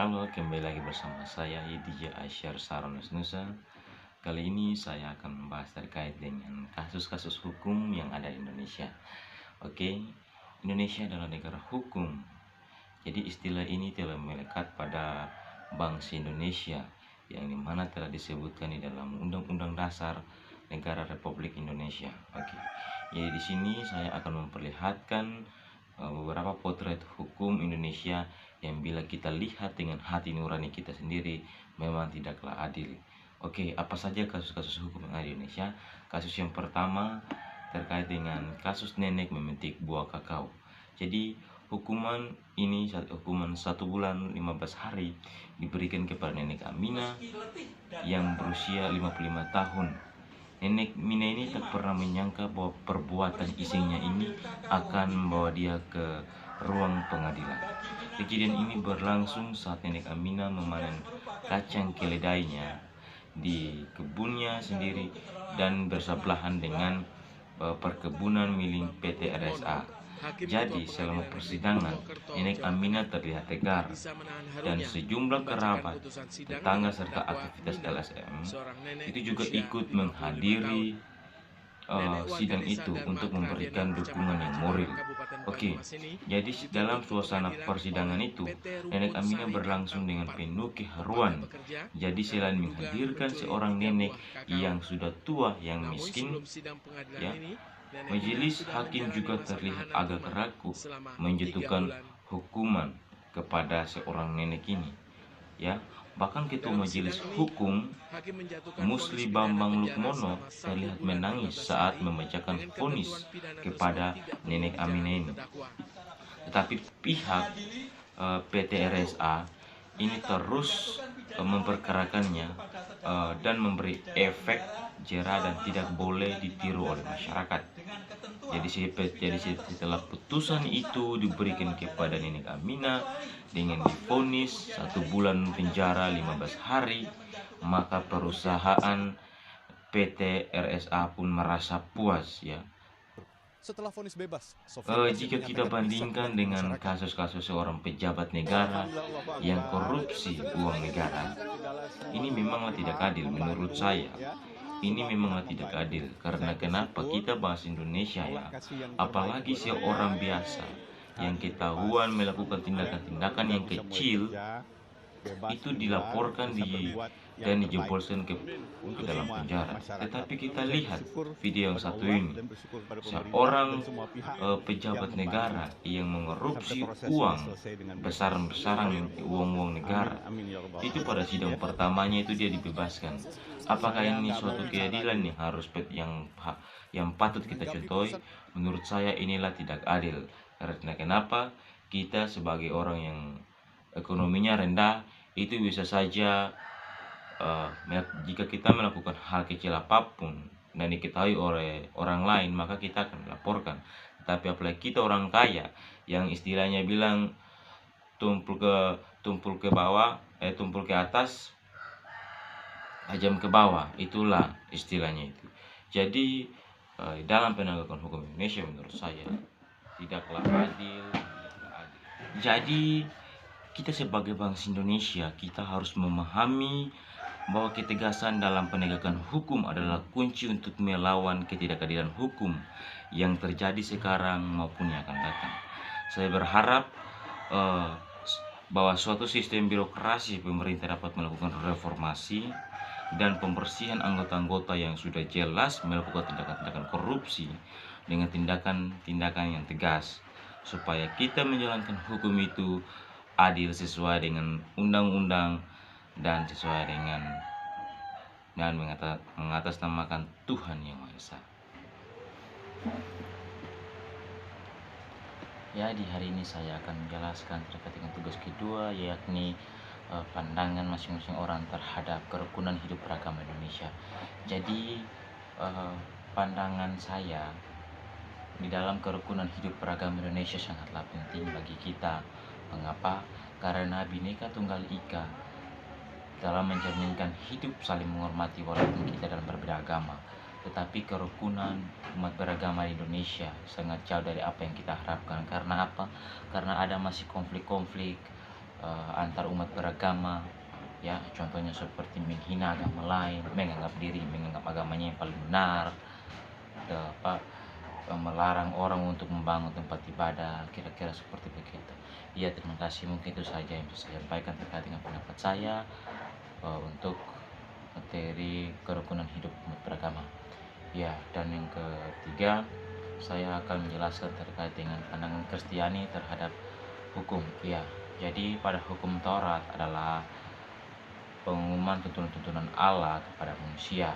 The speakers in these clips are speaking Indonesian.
Halo, kembali lagi bersama saya DJ Asyar Saronas Nusa. Kali ini saya akan membahas terkait dengan kasus-kasus hukum yang ada di Indonesia. Oke, Indonesia adalah negara hukum. Jadi istilah ini telah melekat pada bangsa Indonesia yang dimana telah disebutkan di dalam Undang-Undang Dasar Negara Republik Indonesia. Oke, jadi di sini saya akan memperlihatkan beberapa potret hukum Indonesia yang bila kita lihat dengan hati nurani kita sendiri memang tidaklah adil. Oke, apa saja kasus-kasus hukum yang ada di Indonesia? Kasus yang pertama terkait dengan kasus nenek memetik buah kakao. Jadi hukuman 1 bulan 15 hari diberikan kepada nenek Aminah yang berusia 55 tahun. Nenek Mina ini tak pernah menyangka bahwa perbuatan isengnya ini akan membawa dia ke ruang pengadilan. Kejadian ini berlangsung saat nenek Aminah memanen kacang keledainya di kebunnya sendiri dan bersebelahan dengan perkebunan milik PT RSA. Jadi selama persidangan, nenek Aminah terlihat tegar dan sejumlah kerabat, tetangga serta aktivitas LSM itu juga ikut menghadiri sidang itu untuk memberikan dukungan yang moral. Oke, jadi dalam suasana persidangan itu, nenek Aminah berlangsung dengan penuh keharuan. Jadi selain menghadirkan seorang nenek yang sudah tua yang miskin, ya, majelis hakim juga terlihat agak ragu menjatuhkan hukuman kepada seorang nenek ini. Ya, bahkan ketua majelis hukum Musli Bambang Lukmono terlihat menangis saat membacakan vonis kepada nenek Aminah ini. Tetapi pihak PT RSA ini terus memperkarakannya dan memberi efek jera dan tidak boleh ditiru oleh masyarakat. Jadi setelah putusan itu diberikan kepada nenek Aminah dengan divonis 1 bulan penjara 15 hari, maka perusahaan PT RSA pun merasa puas, ya. Setelah vonis bebas, Jika kita bandingkan dengan kasus-kasus seorang pejabat negara yang korupsi uang negara, ini memanglah tidak adil menurut saya. Ini memanglah tidak adil karena kenapa kita bahas Indonesia, ya, apalagi seorang biasa yang ketahuan melakukan tindakan-tindakan yang kecil itu dilaporkan dan dijebolkan ke dalam penjara. Tetapi kita lihat video yang satu ini, seorang pejabat negara yang mengerupsi uang besaran-besaran uang negara, itu pada sidang pertamanya itu dia dibebaskan. Apakah ini suatu keadilan yang patut kita contohi? Menurut saya inilah tidak adil. Karena kenapa? Kita sebagai orang yang ekonominya rendah itu bisa saja jika kita melakukan hal kecil apapun dan diketahui oleh orang lain, maka kita akan melaporkan. Tapi apalagi kita orang kaya yang istilahnya bilang tumpul ke bawah, tumpul ke atas, ajam ke bawah, itulah istilahnya itu. Jadi dalam penegakan hukum Indonesia menurut saya tidaklah adil. Jadi kita sebagai bangsa Indonesia, kita harus memahami bahwa ketegasan dalam penegakan hukum adalah kunci untuk melawan ketidakadilan hukum yang terjadi sekarang maupun yang akan datang. Saya berharap bahwa suatu sistem birokrasi pemerintah dapat melakukan reformasi dan pembersihan anggota-anggota yang sudah jelas melakukan tindakan-tindakan korupsi dengan tindakan-tindakan yang tegas, supaya kita menjalankan hukum itu adil sesuai dengan undang-undang dan sesuai dengan mengatasnamakan Tuhan Yang Maha Esa. Ya, di hari ini saya akan menjelaskan terkait dengan tugas kedua, yakni pandangan masing-masing orang terhadap kerukunan hidup beragama Indonesia. Jadi pandangan saya di dalam kerukunan hidup beragama Indonesia sangatlah penting bagi kita. Mengapa? Karena Bhinneka Tunggal Ika dalam mencerminkan hidup saling menghormati walaupun kita dalam berbeda agama. Tetapi kerukunan umat beragama di Indonesia sangat jauh dari apa yang kita harapkan. Karena apa? Karena ada masih konflik-konflik antar umat beragama, ya contohnya seperti menghina agama lain, menganggap agamanya yang paling benar, melarang orang untuk membangun tempat ibadah, kira-kira seperti begitu. Ya, terima kasih, mungkin itu saja yang bisa saya sampaikan terkait dengan pendapat saya untuk materi kerukunan hidup umat beragama. Ya, dan yang ketiga, saya akan menjelaskan terkait dengan pandangan Kristiani terhadap hukum. Ya, jadi pada hukum Taurat adalah pengumuman tuntunan-tuntunan Allah kepada manusia.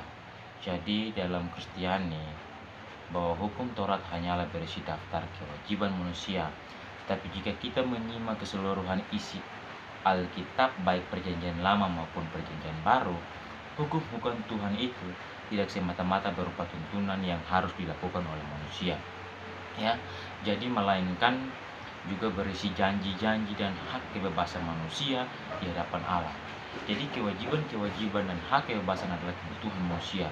Jadi dalam Kristiani, bahwa hukum Taurat hanyalah berisi daftar kewajiban manusia. Tapi jika kita menyimak keseluruhan isi Alkitab, baik perjanjian lama maupun perjanjian baru, hukum-hukum Tuhan itu tidak semata-mata berupa tuntunan yang harus dilakukan oleh manusia, ya. Jadi melainkan juga berisi janji-janji dan hak kebebasan manusia di hadapan Allah. Jadi kewajiban-kewajiban dan hak kebebasan adalah kebutuhan manusia.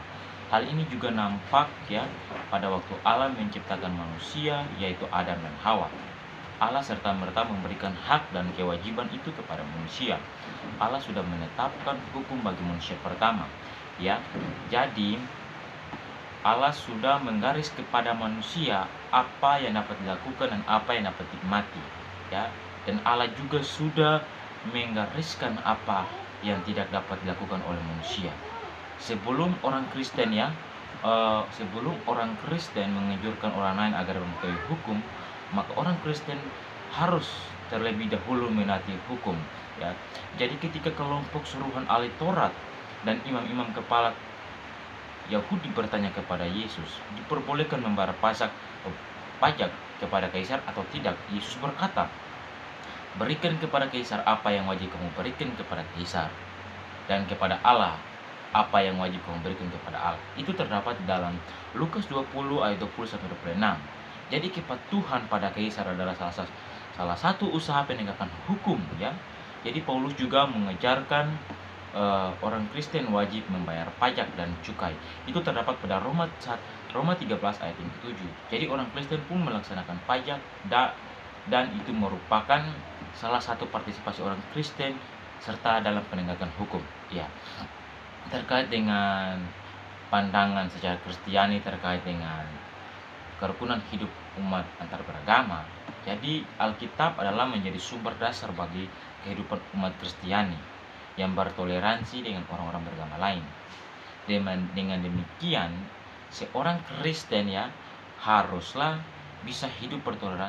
Hal ini juga nampak, ya, pada waktu Allah menciptakan manusia, yaitu Adam dan Hawa. Allah serta-merta memberikan hak dan kewajiban itu kepada manusia. Allah sudah menetapkan hukum bagi manusia pertama, ya. Jadi Allah sudah menggaris kepada manusia apa yang dapat dilakukan dan apa yang dapat dinikmati, ya. Dan Allah juga sudah menggariskan apa yang tidak dapat dilakukan oleh manusia. Sebelum orang Kristen menganjurkan orang lain agar mengetahui hukum, maka orang Kristen harus terlebih dahulu menaati hukum, ya. Jadi ketika kelompok suruhan ahli Taurat dan imam-imam kepala Yahudi bertanya kepada Yesus, diperbolehkan membayar pajak kepada kaisar atau tidak? Yesus berkata, berikan kepada kaisar apa yang wajib kamu berikan kepada kaisar, dan kepada Allah apa yang wajib kamu berikan kepada Allah. Itu terdapat dalam Lukas 20 ayat 20-26. Jadi kepatuhan pada kaisar adalah salah satu usaha penegakan hukum, ya. Jadi Paulus juga mengajarkan orang Kristen wajib membayar pajak dan cukai. Itu terdapat pada Roma 13 ayat 7. Jadi orang Kristen pun melaksanakan pajak dan itu merupakan salah satu partisipasi orang Kristen serta dalam penegakan hukum, ya. Terkait dengan pandangan secara Kristiani terkait dengan kerukunan hidup umat antar beragama, jadi Alkitab adalah menjadi sumber dasar bagi kehidupan umat Kristiani yang bertoleransi dengan orang-orang beragama lain. Dengan demikian, seorang Kristen, ya, haruslah bisa hidup bertoleransi